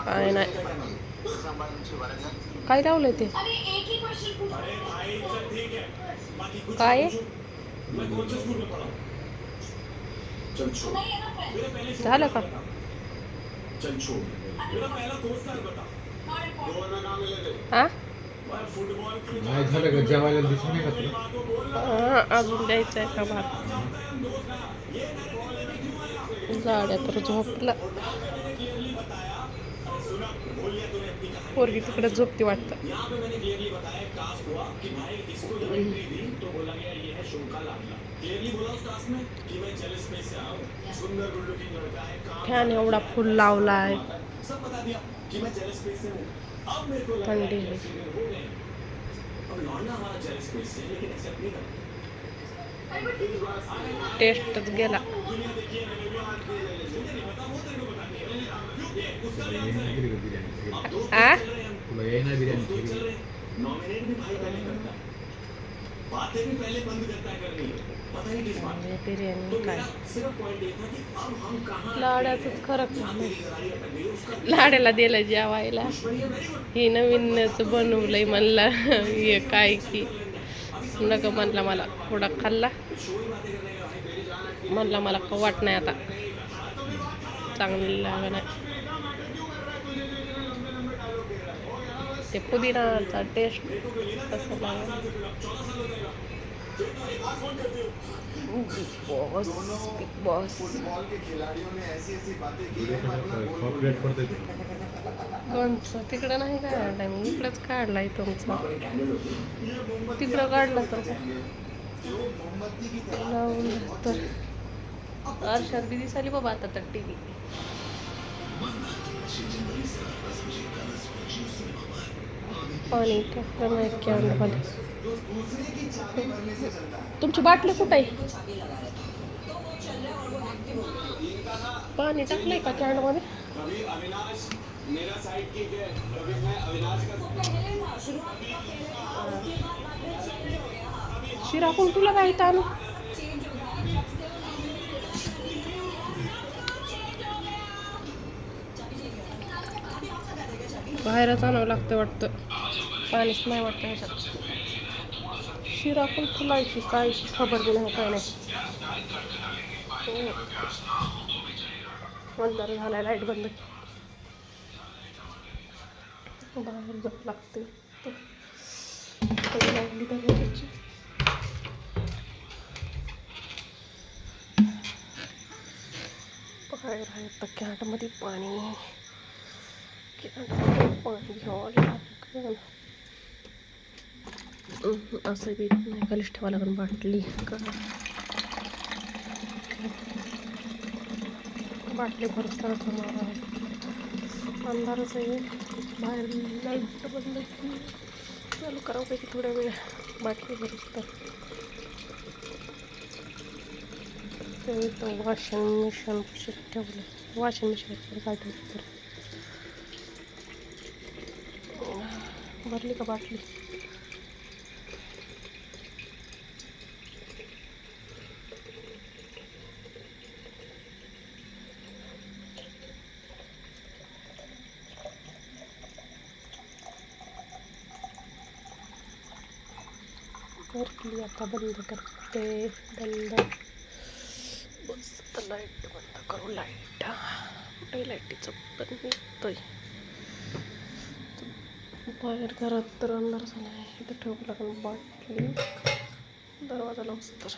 काय नाही काय लावलंय ते काय झालं का हा नाही झालं का जेवायला दिसून नाही का तुला? अजून द्यायचं आहे का भात जाड्या तर झोपला पोरगी तिकडे झोपती वाटतं फॅन एवढा फुल लावलाय थंडी टेस्टच गेला आ तुला येईना बिर्याणी बिर्याणी काय लाड्याच खरं लाड्याला दिलं जेवायला ही नवीनच बनवलंय म्हणला हे काय की नका म्हणला मला थोडा खाल्ला म्हणला मला वाट नाही आता चांगलं लागलं नाही ते पुदिनाचा टेस्ट कसं लागेल बिग बॉस कोणचं तिकडं नाही काढलाय मी इकडंच काढलाय तुमचा तिकडं काढला तर लावून तर अर्षात बी दिसाली बाबा आता तर टी व्ही पाणी टाकलं नाही कॅनमध्ये तुमची बाटली कुठं आहे पाणी टाकलंय का कॅनमध्ये शिरा कोण तुला काय आणू बाहेरच आणावं लागतं वाटतं पाणीच नाही वाटतं ह्याच्यात शिरा पण फुलायची काय खबर बी नाही काय नाही अंधार झालाय लाईट बंद बाहेर जावं लागते लागली तर बाहेर आहे तर कॅनमध्ये पाणी घ्यावं लागेल असं बी नाही खालीच ठेवा लागेल बाटली का बाटली भरसा अंधारच आहे बाहेर लाईट बंद चालू करावं पैकी थोड्या वेळ बाटली भरूच तर वॉशिंग मशीन ठेवलं वॉशिंग मशीन काय ठेवलं तर भरली का बाटली भरली आता बंद करते बंद बस आता लाईट बंद करू लाईटीचं पण निघतोय बाहेर घरात तर अंधार झाला आहे इथं ठेवू लागेल बाटली दरवाजा लावूस तर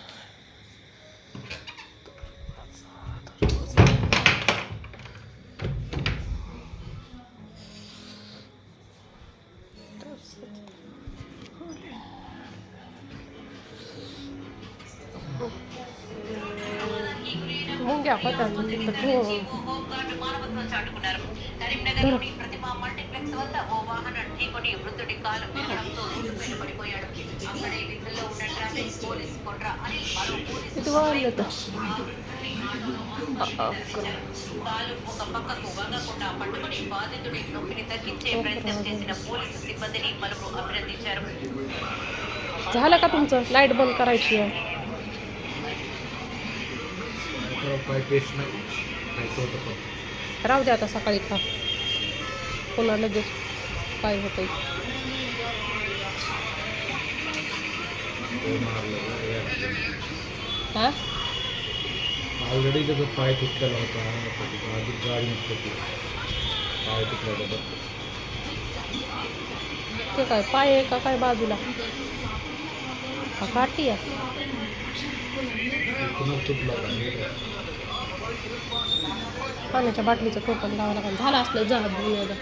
मुंग्या होत्या तिथं ప్రతిమా మల్టీప్లెక్స్ వద్ద ఓ వాహనం ఢీకొని వృద్ధుడి కాలు విరగడంతో రోడ్డుపైన పడిపోయాడు. అక్కడే విధుల్లో ఉన్న ట్రాఫిక్ పోలీస్ కొట్ర అని మరో పోలీసు కాలు ఒక పక్కకు వంగకుండా పట్టుకుని బాధితుడి నొప్పిని తగ్గించే ప్రయత్నం చేసిన పోలీసు సిబ్బందిని పలువురు అభినందించారు. झालं का तुमचं लाईट बंद करायची आहे राहू द्या आता सकाळी खा पुन्हा लगेच काय होतंय. हा ऑलरेडी त्याचा पाय तुटलेला होता. आधी गाडी होती पाय तुटला होता. ते काय पाय आहे का काय बाजूला हा काठी आहे. पुन्हा तुटला होता. पाण्याच्या बाटलीचं टोपण लावावं लागेल. झालं असलं जा बोलायला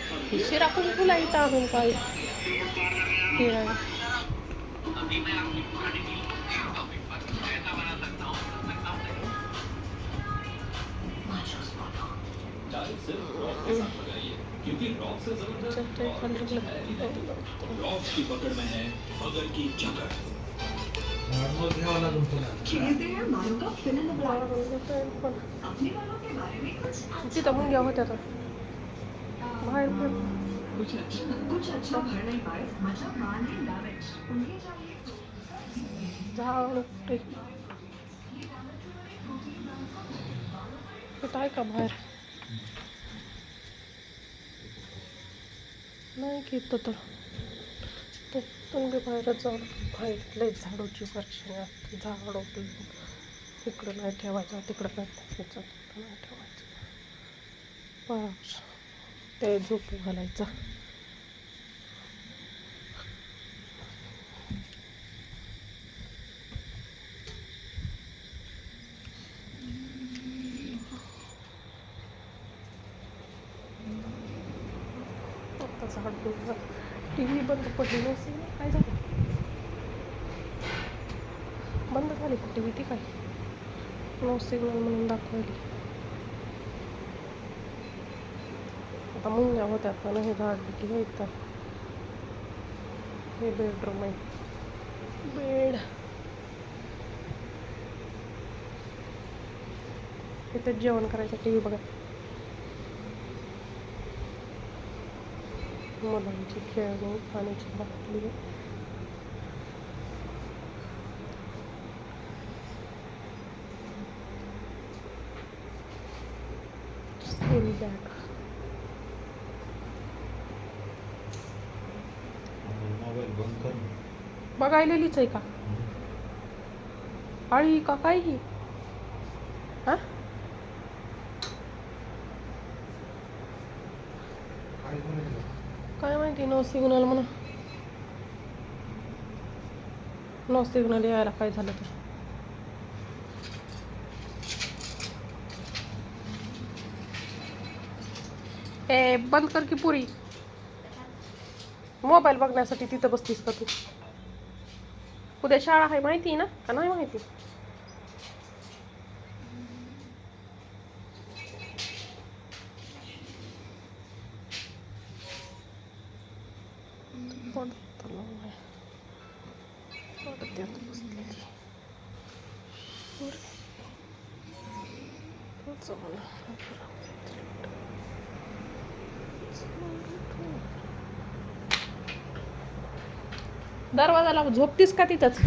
शिरा पण तुला इथं आणून काय फिरायला. नॉर्मल घ्यावं लागेल पुन्हा. तिथं मुंग्या होत्या तर बाहेर पण झाड कुठं आहे का बाहेर नाही की इथं तर ते तुंगे बाहेरच जाऊन बाहेर लई झाडूची वर्षी झाड इकडं नाही ठेवायचं तिकडं नाही ठेवायचं तिकडं नाही ठेवायचं पाऊस ते झोपू घालायचं. आता झाड टी व्ही बंद पडली नसेल काय झालं बंद झाली टी व्ही ती काय नो सिग्नल म्हणून दाखवली. आता मुंग्या होत्या पण हे झाड की हे तर हे बेडरूम आहे बेड इथं जेवण करायचं टी व्ही बघा. मुलांची खेळणी पाण्याची बाटली स्कूल बॅग मोबाईल बंद कर. बघायलेलीच आहे का आळी का काय ही हा काय बोलायचं? काय माहिती नो सिग्नल म्हणा नो सिग्नल यायला काय झालं तर ए बंद कर की पुरी मोबाईल बघण्यासाठी तिथं बसतीस का तू उद्या शाळा आहे माहिती ना का नाही माहिती. दरवाजा लावून झोपतीस का तिथंच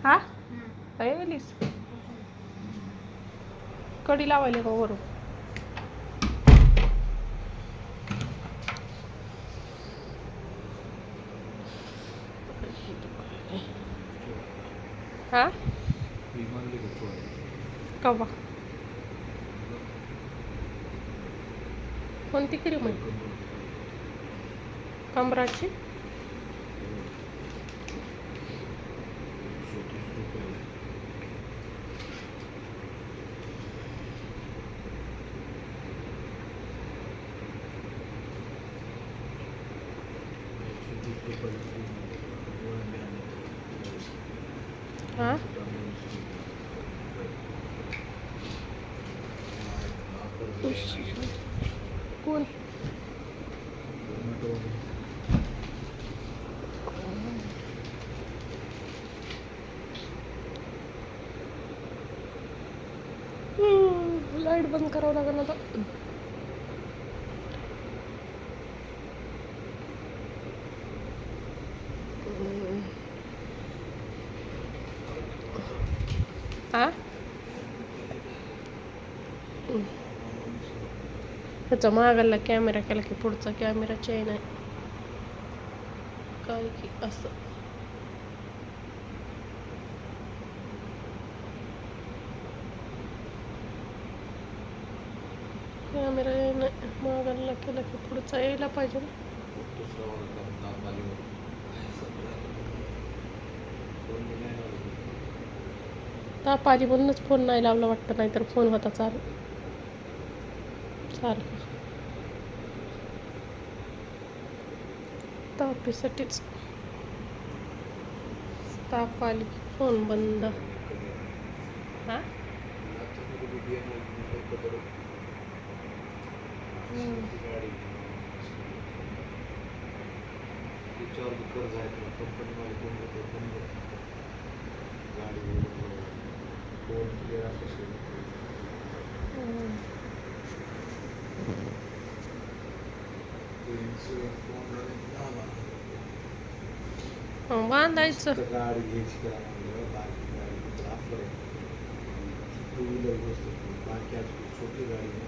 हा काय गेलीस कडी लावायला का वरून हा कवा कोणती क्रीम आहे कमराची हा कोण लाईट बंद करावं लागेल आता हा ह्याचा मागाला कॅमेरा केला की पुढचा कॅमेरा चेन आहे काय की असं. कॅमेरा नाही मागाला केला की पुढचा यायला पाहिजे ना. दुसरा वर्ग ताप आल्यावर फोन बी नाही लावला. ताप आली म्हणूनच फोन नाही लावला वाटतं, नाहीतर फोन होता चालू सारखं. तापीसाठीच ताप आली की फोन बंद. हा गाडी तिच्यावर कर्ज आहे तर कंपनीमध्ये कोण देतो कोण देतो गाडी फोन क्लिअर असं बांधायचं. गाडी घ्यायची करा म्हणलं बाकी गाडी ऑफर आहे टू व्हीलर गोष्ट बाकी आज छोटी गाडी आहे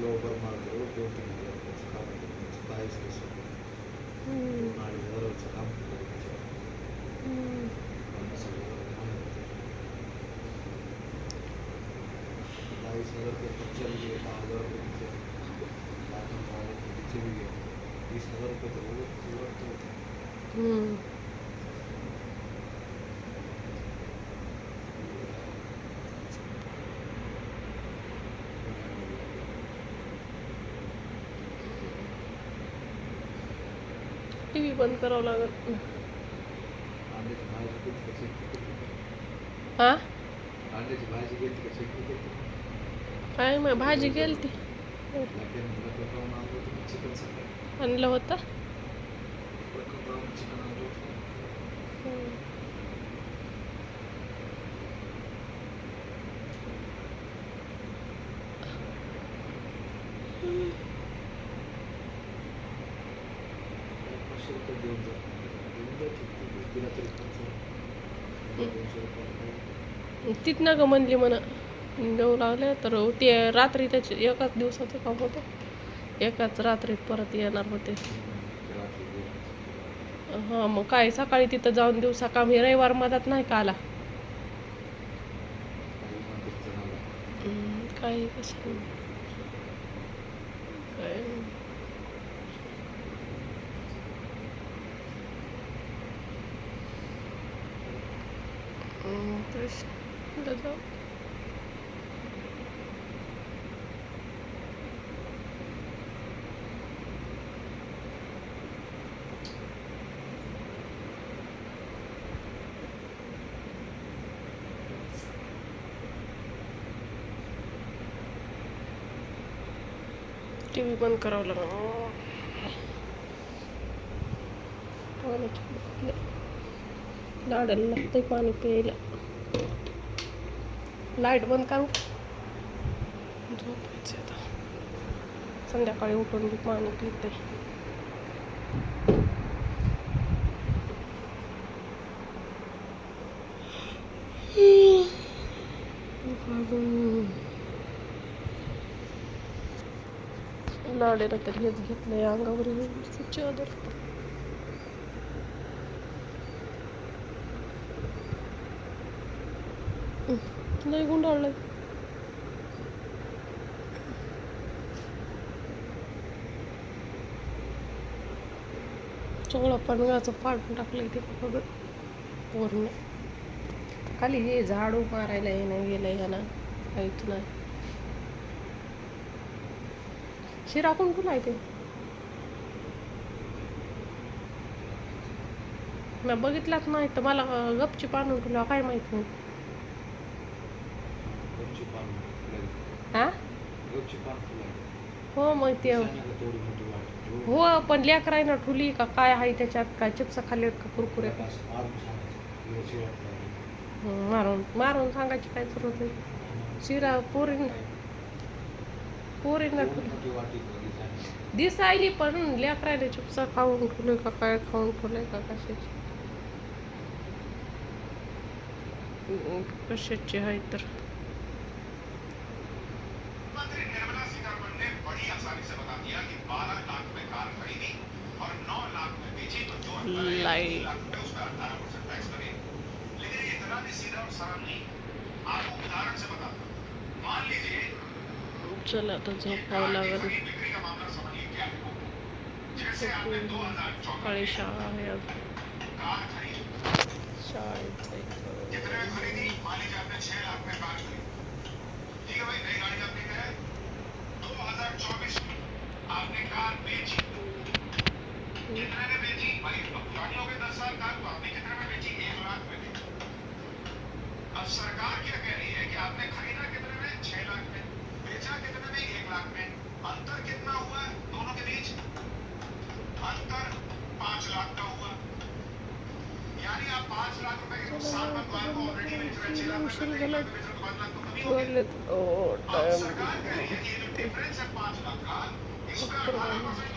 लवकर मारतो 2-3 हजार रुपयाचं काम बाईस कसं 2-2.5 हजाराचं काम करायचं ₹22,000 खर्चा भी आहे 10,000 रुपये तिचे भी आहे 20,000 रुपये तर उरत टीव्ही बंद करावं लागत. अंड्याची भाजी केली का चटणी हा अंड्याची भाजी केली का चटणी काय मग भाजी केली ती चिकन सकाळी आणलं होतं. चिकन आणलं होतं देऊन दिला तरी खर्च ₹200 तिथनं ग म्हणली म्हणा देऊ लागले तर ते रात्री त्याचे एकाच दिवसाचं काम होतं, एकाच रात्रीत परत येणार होते. हां मग काय सकाळी तिथं जाऊन दिवसा काम, हे रविवार मधात नाही का आला काही कसं काय तेच जाऊ. टी व्ही बंद करावं लागलं. लाडाला लागतंय पाणी प्यायला. लाईट बंद करू झोपायचं आता. संध्याकाळी उठून बी पाणी पिते. लाडेला तर हेच घेतलंय अंगावर चादर. लय गुंडाळलंय. सगळं पणगाचं फाडून टाकलंय ते बघ पूर्ण. खाली हे झाडू मारायला येणं गेलंय ह्याला काहीच नाही. शिरा कोण तुला ते मी बघितलाच नाही तर मला गपची आणून तुला काय माहित नाही. हा हो मग ते हो पण लेकरायनं ठुली का काय आहे त्याच्यात, काय चिप्स खाल्ले का कुरकुरे मारून मारून सांगायची काय जरूरत आहे. शिरा पोरींना ठुली दिसायली पण लेकरायला चिप्स खाऊन ठुले का काय खाऊन ठुले का कशाची आहे तर लाईट. चला आता झोपावं लागेल. सकाळी शाळा आहे अजून. शाळेत अब सरकार क्या कह रही है कि आपने खरीदा कितने में 6 लाख में, बेचा कितने में 1 लाख में, अंतर कितना हुआ है दोनों के बीच? अंतर 5 लाख का हुआ. यानी आप 5 लाख रुपए के नुकसान पर कार को ऑलरेडी बेच रहे हैं, 6 लाख रुपए का, 1 लाख बेच रहे तो 5 लाख तो कमी हो गई. अब सरकार कह रही है कि ये जो डिफरेंस है 5 लाख का, इसका 18%